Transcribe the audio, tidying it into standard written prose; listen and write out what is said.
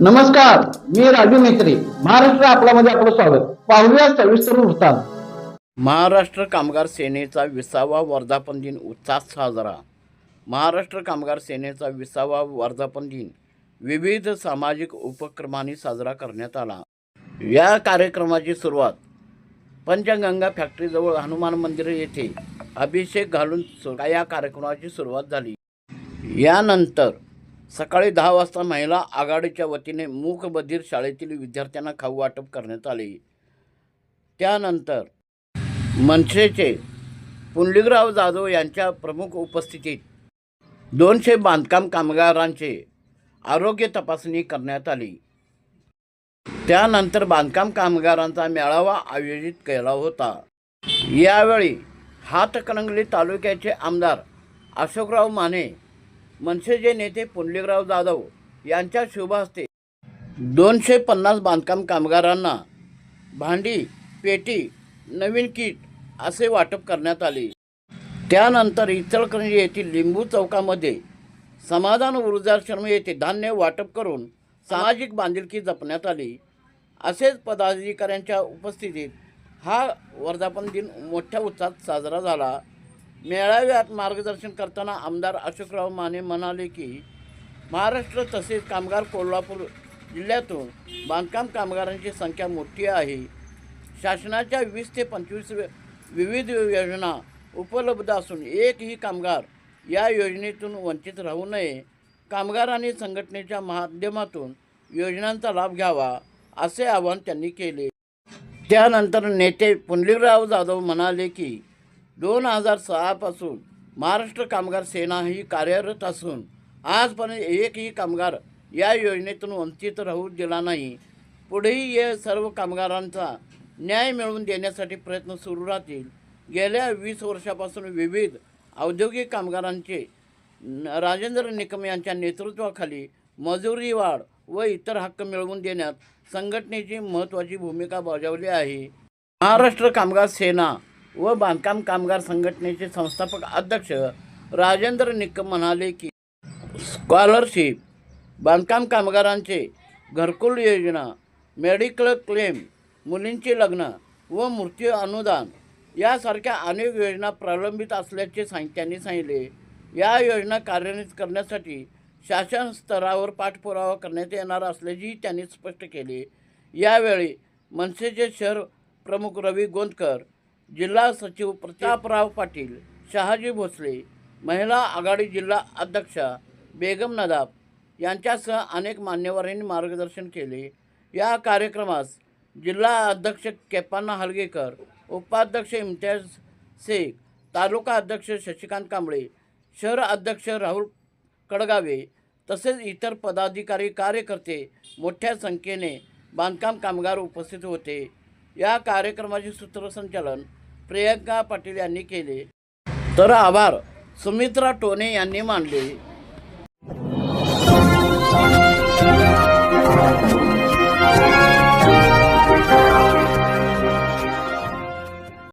नमस्कार, मी राजू मेत्री. महाराष्ट्र आपल्यामध्ये आपलं स्वागत. पाहूया सविस्तर वृत्तांत. महाराष्ट्र कामगार सेनेचा 20वा वर्धापन दिन उत्साहात साजरा. महाराष्ट्र कामगार सेनेचा 20वा वर्धापन दिन विविध सामाजिक उपक्रमांनी साजरा करण्यात आला. या कार्यक्रमाची सुरुवात पंचगंगा फॅक्टरीजवळ हनुमान मंदिर येथे अभिषेक घालून या कार्यक्रमाची सुरुवात झाली. यानंतर सकाळी 10 वाजता महिला आघाडीच्या वतीने मूकबधीर शाळेतील विद्यार्थ्यांना खाऊ वाटप करण्यात आले. त्यानंतर मनसेचे पुंडलिकराव जाधव यांच्या प्रमुख उपस्थितीत 200 बांधकाम कामगारांचे आरोग्य तपासणी करण्यात आली. त्यानंतर बांधकाम कामगारांचा मेळावा आयोजित केला होता. यावेळी हातकणंगले तालुक्याचे आमदार अशोकराव माने, मनसेचे नेते पुंडलिकराव जाधव यांच्या शुभ हस्ते 250 बांधकाम कामगारांना भांडी, पेटी, नवीन किट असे वाटप करण्यात आले. त्यानंतर इचलकरंजी येथील लिंबू चौकामध्ये समाधान ऊर्जाश्रम येथे धान्य वाटप करून सामाजिक बांधिलकी जपण्यात आली. असेच पदाधिकाऱ्यांच्या उपस्थितीत हा वर्धापन दिन मोठ्या उत्साहात साजरा झाला. मेळाव्यात मार्गदर्शन करताना आमदार अशोकराव माने म्हणाले की महाराष्ट्र तसेच कामगार कोल्हापूर जिल्ह्यातून बांधकाम कामगारांची संख्या मोठी आहे. शासनाच्या 20 ते 25 विविध योजना उपलब्ध असून एकही कामगार या योजनेतून वंचित राहू नये. कामगारांनी संघटनेच्या माध्यमातून योजनांचा लाभ घ्यावा असे आवाहन त्यांनी केले. त्यानंतर नेते पुंडलिकराव जाधव म्हणाले की 2006 पासून महाराष्ट्र कामगार सेना ही कार्यरत असून आजपर्यंत एकही कामगार या योजनेतून वंचित राहू दिला नाही. पुढेही या सर्व कामगारांचा न्याय मिळवून देण्यासाठी प्रयत्न सुरू राहतील. गेल्या 20 वर्षापासून विविध औद्योगिक कामगारांचे राजेंद्र निकम यांच्या नेतृत्वाखाली मजुरी वाढ व इतर हक्क मिळवून देण्यात संघटनेची महत्त्वाची भूमिका बजावली आहे. महाराष्ट्र कामगार सेना व बांधकाम कामगार संघटनेचे संस्थापक अध्यक्ष राजेंद्र निकम म्हणाले की स्कॉलरशिप, बांधकाम कामगारांचे घरकुल योजना, मेडिकल क्लेम, मुलींचे लग्न व मृत्यू अनुदान यासारख्या अनेक योजना प्रलंबित असल्याचे त्यांनी सांगितले. या योजना कार्यान्वित करण्यासाठी शासन स्तरावर पाठपुरावा करण्यात येणार असल्याचेही त्यांनी स्पष्ट केले. यावेळी मनसेचे शहर प्रमुख रवी गोंदकर, जिल्हा सचिव प्रतापराव पाटील, शहाजी भोसले, महिला आघाडी जिल्हा अध्यक्षा बेगम नदाब यांच्यासह अनेक मान्यवरांनी मार्गदर्शन केले. या कार्यक्रमास जिल्हा अध्यक्ष केपाना हलगेकर, उपाध्यक्ष इम्तियाज शेख, तालुका अध्यक्ष शशिकांत कांबळे, शहर अध्यक्ष राहुल कडगावे तसेच इतर पदाधिकारी कार्यकर्ते मोठ्या संख्येने बांधकाम कामगार उपस्थित होते. या कार्यक्रमाचे सूत्रसंचालन प्रियंका पाटील यांनी केले, तर आभार सुमित्रा टोने यांनी मानले.